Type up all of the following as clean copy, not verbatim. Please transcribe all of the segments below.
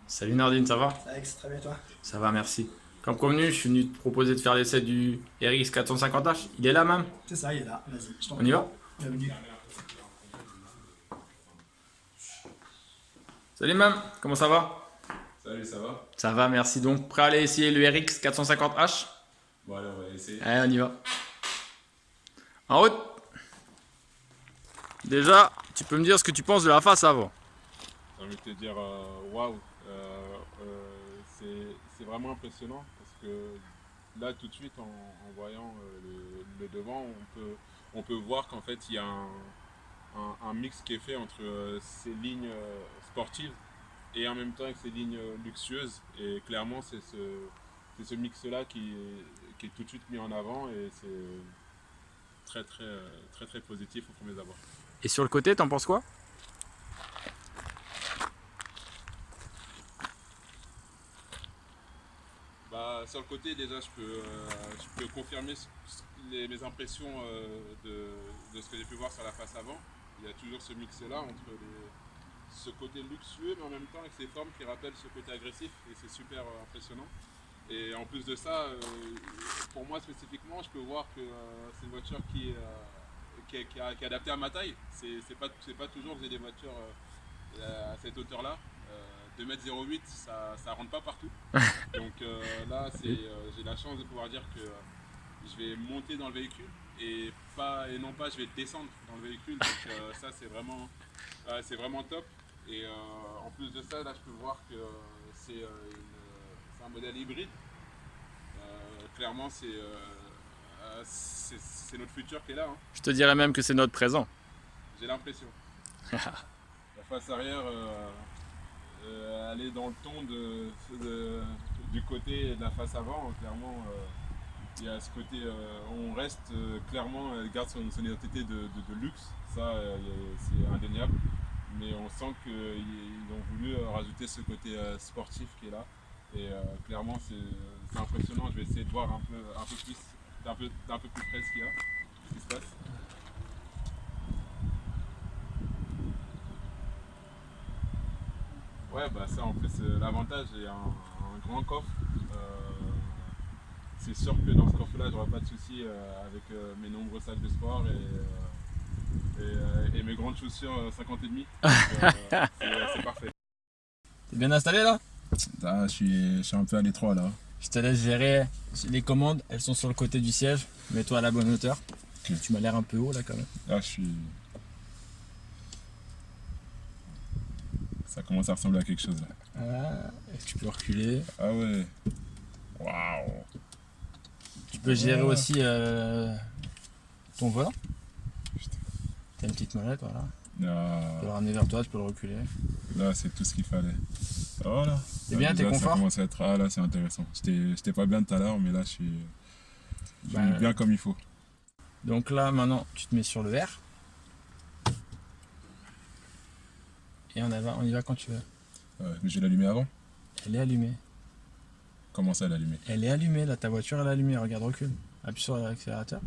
Salut Nardine, ça va? Ça va très bien toi. Ça va, merci. Comme convenu, je suis venu te proposer de faire l'essai du RX 450H. Il est là, même? C'est ça, il est là. Vas-y, je t'en On y va? Bienvenue. Salut même, comment ça va? Salut, ça va? Ça va, merci. Donc, prêt à aller essayer le RX 450H? Bon, allez, on va essayer. Allez, on y va. En route! Déjà, tu peux me dire ce que tu penses de la face avant? J'ai envie de te dire, waouh, c'est vraiment impressionnant parce que là, tout de suite, en voyant le devant, on peut voir qu'en fait, il y a un mix qui est fait entre ces lignes sportives et en même temps avec ces lignes luxueuses. Et clairement, c'est ce mix-là qui est tout de suite mis en avant et c'est très positif au premier abord. Et sur le côté, t'en penses quoi? Bah, sur le côté, déjà, je peux confirmer mes impressions de ce que j'ai pu voir sur la face avant. Il y a toujours ce mix-là entre ce côté luxueux, mais en même temps avec ces formes qui rappellent ce côté agressif, et c'est super impressionnant. Et en plus de ça, pour moi spécifiquement, je peux voir que c'est une voiture qui est adaptée à ma taille. C'est pas toujours que j'ai des voitures à cette hauteur-là. 2,08 m, ça rentre pas partout. Donc là, j'ai la chance de pouvoir dire que je vais monter dans le véhicule et non pas je vais descendre dans le véhicule. Donc ça, c'est vraiment top. Et en plus de ça, là, je peux voir que c'est un modèle hybride. Clairement, c'est notre futur qui est là. Hein. Je te dirais même que c'est notre présent. J'ai l'impression. La face arrière, elle est dans le ton du côté de la face avant. Clairement, il y a ce côté, on reste clairement, elle garde son identité de luxe. Ça, c'est indéniable. Mais on sent qu'ils ont voulu rajouter ce côté sportif qui est là. Et clairement, c'est impressionnant. Je vais essayer de voir un peu plus, d'un peu plus près ce qui se passe. Ouais, bah ça en plus, l'avantage est un grand coffre. C'est sûr que dans ce coffre-là, j'aurai pas de soucis avec mes nombreux sacs de sport et mes grandes chaussures 50,5. C'est parfait. T'es bien installé là? Ah, je suis un peu à l'étroit là. Je te laisse gérer les commandes, elles sont sur le côté du siège. Mets-toi à la bonne hauteur. Ok. Tu m'as l'air un peu haut là quand même. Là, ça commence à ressembler à quelque chose là. Ah, tu peux reculer. Ah ouais. Waouh. Tu peux gérer aussi ton volant. T'as une petite molette, voilà. Tu peux le ramener vers toi, tu peux le reculer. Là, c'est tout ce qu'il fallait. Voilà. C'est bien, t'es confort? Ça commence à être... Ah là, c'est intéressant. J'étais pas bien tout à l'heure, mais là, je suis bien comme il faut. Donc là, maintenant, tu te mets sur le R. Et on y va quand tu veux. Mais je vais l'allumer avant. Elle est allumée. Comment ça, l'allumer? Elle est allumée, là, ta voiture elle est allumée. Regarde, recule. Appuie sur l'accélérateur.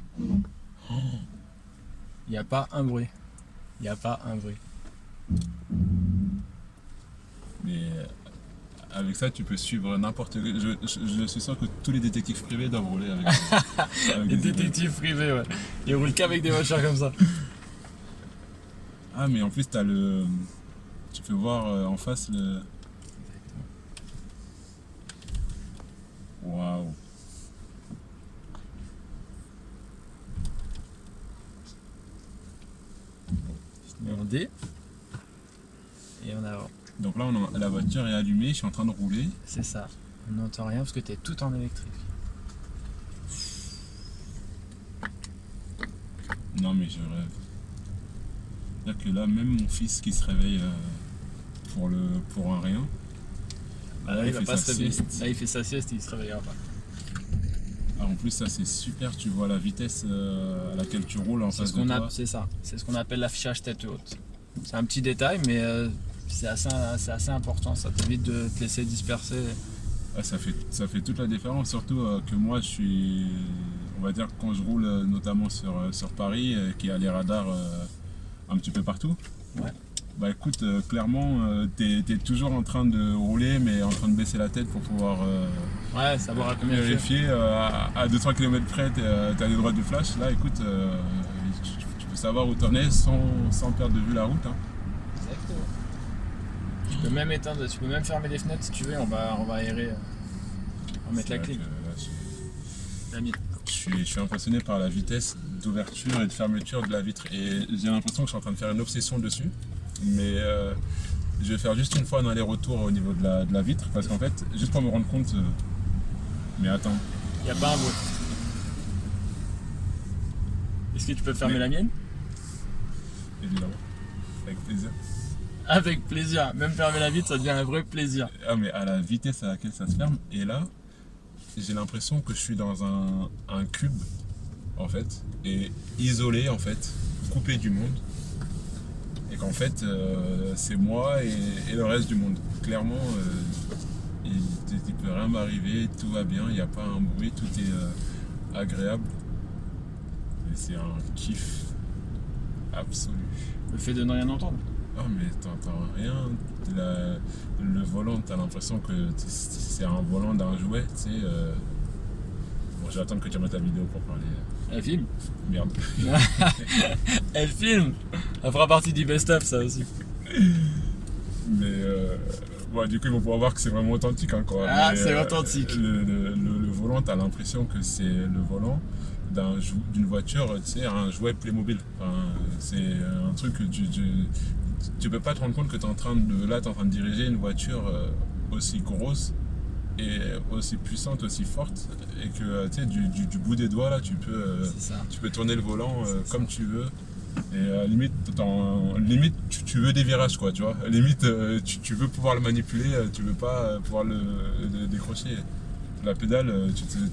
Il n'y a pas un bruit. Il n'y a pas un bruit. Mais avec ça, tu peux suivre n'importe quel... Je suis sûr que tous les détectives privés doivent rouler avec... avec Les des détectives privés, ouais. Ils roulent qu'avec des voitures comme ça. Ah, mais en plus, t'as le... Tu peux voir en face le... Waouh. Et on D. Et on avant. Donc là, la voiture est allumée, je suis en train de rouler. C'est ça. On n'entend rien parce que tu es tout en électrique. Non mais je rêve. C'est-à-dire que là, même mon fils qui se réveille pour un rien, Là, il va fait pas sa se réveiller. sieste. Là, il fait sa sieste et il se réveillera pas. Ah, en plus ça c'est super, tu vois la vitesse à laquelle tu roules en face de toi. C'est ça. C'est ce qu'on appelle l'affichage tête haute. C'est un petit détail, mais c'est assez important. Ça t'évite de te laisser disperser Ah, ça fait toute la différence, surtout que moi je suis, on va dire quand je roule notamment sur Paris, qui a les radars un petit peu partout. Ouais. Bah écoute, clairement, t'es toujours en train de rouler, mais en train de baisser la tête pour pouvoir Ouais, savoir à combien tu vérifier. À 2-3 km près, t'as des droites de flash. Là, écoute, tu peux savoir où t'en es sans perdre de vue la route. Hein. Exactement. Tu peux même éteindre, tu peux même fermer les fenêtres si tu veux, on va aérer, on va mettre la clim. La mienne. Je suis impressionné par la vitesse d'ouverture et de fermeture de la vitre. Et j'ai l'impression que je suis en train de faire une obsession dessus. Mais je vais faire juste une fois un aller-retour au niveau de la vitre. Parce qu'en fait, juste pour me rendre compte... Mais attends. Il n'y a pas un bruit. Est-ce que tu peux fermer la mienne? Évidemment. Avec plaisir. Avec plaisir. Même fermer la vitre, ça devient un vrai plaisir. Ah mais à la vitesse à laquelle ça se ferme. Et là, j'ai l'impression que je suis dans un cube, en fait. Et isolé, en fait. Coupé du monde. Et qu'en fait, c'est moi et le reste du monde. Clairement, il peut rien m'arriver, tout va bien, il n'y a pas un bruit, tout est agréable. Et c'est un kiff absolu. Le fait de ne rien entendre. Ah mais t'entends rien, le volant, t'as l'impression que c'est un volant d'un jouet, tu sais. Bon, je vais attendre que tu remettes ta vidéo pour parler. Elle filme. Merde. Elle filme. Elle fera partie du best-of, ça aussi. Mais bon, du coup, ils vont pouvoir voir que c'est vraiment authentique. Hein, quoi. Ah, mais, c'est authentique. Le volant, t'as l'impression que c'est le volant d'une voiture, tu sais, un jouet Playmobil. Enfin, c'est un truc que tu peux pas te rendre compte que t'es en train de diriger une voiture aussi grosse et aussi puissante, aussi forte, et que tu sais, du bout des doigts là, tu peux tourner le volant comme tu veux. Et limite, tu veux des virages, quoi, tu vois. Limite, tu veux pouvoir le manipuler, tu veux pas pouvoir le décrocher. La pédale,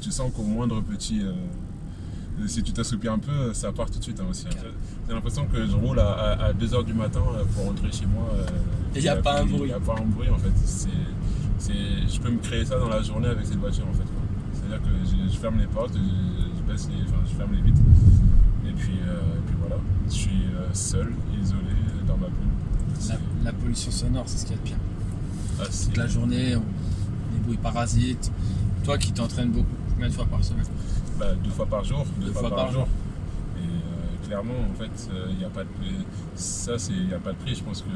tu sens qu'au moindre petit... si tu t'assoupis un peu, ça part tout de suite hein, aussi. Hein. J'ai l'impression que je roule à 2h du matin pour rentrer chez moi. Et il n'y a pas un bruit. Il n'y a pas un bruit en fait. Je peux me créer ça dans la journée avec cette voiture en fait. C'est-à-dire que je ferme les portes, je ferme les vitres. Et puis voilà, je suis seul, isolé dans ma bulle. La pollution sonore, c'est ce qu'il y a de pire. Ah, Toute la journée, les bruits parasites. Toi qui t'entraînes beaucoup, combien de fois par semaine? Bah, 2 fois par jour. 2 fois par jour. Et clairement, en fait, il n'y a pas de prix. Ça, il n'y a pas de prix. Je pense que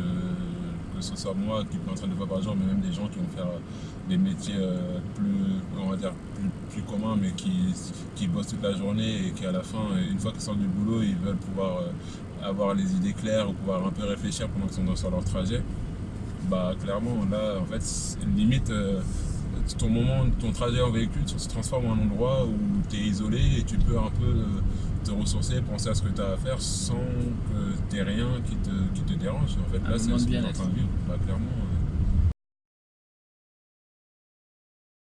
ce soit moi qui m'entraîne 2 fois par jour, mais même des gens qui vont faire des métiers plus communs, mais qui bossent toute la journée et qui, à la fin, une fois qu'ils sortent du boulot, ils veulent pouvoir avoir les idées claires ou pouvoir un peu réfléchir pendant qu'ils sont sur leur trajet. Bah, clairement, là, en fait, limite. Ton trajet en véhicule se transforme en un endroit où tu es isolé et tu peux un peu te ressourcer, penser à ce que tu as à faire sans que tu aies rien qui te dérange. En fait, là, c'est ce que tu es en train de vivre. Bah, clairement,